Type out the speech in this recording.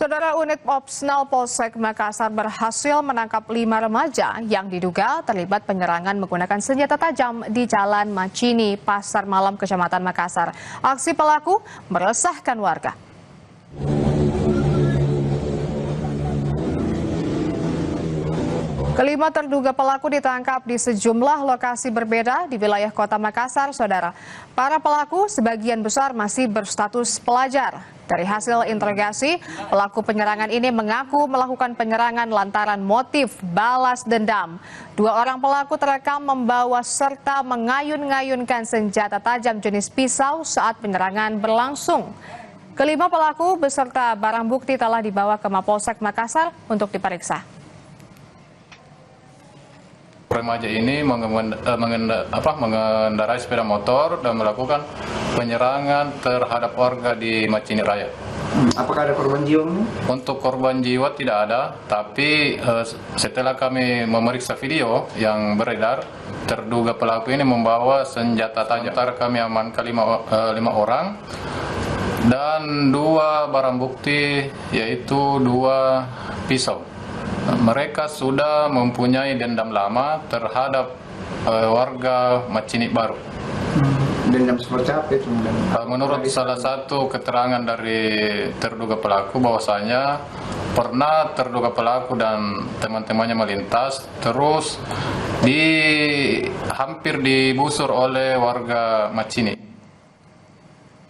Saudara, unit Opsnal Polsek Makassar berhasil menangkap 5 remaja yang diduga terlibat penyerangan menggunakan senjata tajam di Jalan Macini, Pasar Malam, Kecamatan Makassar. Aksi pelaku meresahkan warga. Kelima terduga pelaku ditangkap di sejumlah lokasi berbeda di wilayah kota Makassar, saudara. Para pelaku sebagian besar masih berstatus pelajar. Dari hasil interogasi, pelaku penyerangan ini mengaku melakukan penyerangan lantaran motif balas dendam. 2 orang pelaku terekam membawa serta mengayun-ngayunkan senjata tajam jenis pisau saat penyerangan berlangsung. Kelima pelaku beserta barang bukti telah dibawa ke Mapolsek Makassar untuk diperiksa. Remaja ini mengendarai sepeda motor dan melakukan penyerangan terhadap warga di Macini Raya. Apakah ada korban jiwa? Untuk korban jiwa tidak ada, tapi setelah kami memeriksa video yang beredar, terduga pelaku ini membawa senjata tajam. Kami amankan 5 orang dan 2 barang bukti, yaitu 2 pisau. Mereka sudah mempunyai dendam lama terhadap warga Macini Baru. Dendam seperti apa itu? Menurut salah satu keterangan dari terduga pelaku, bahwasanya pernah terduga pelaku dan teman-temannya melintas, terus hampir digusur oleh warga Macini.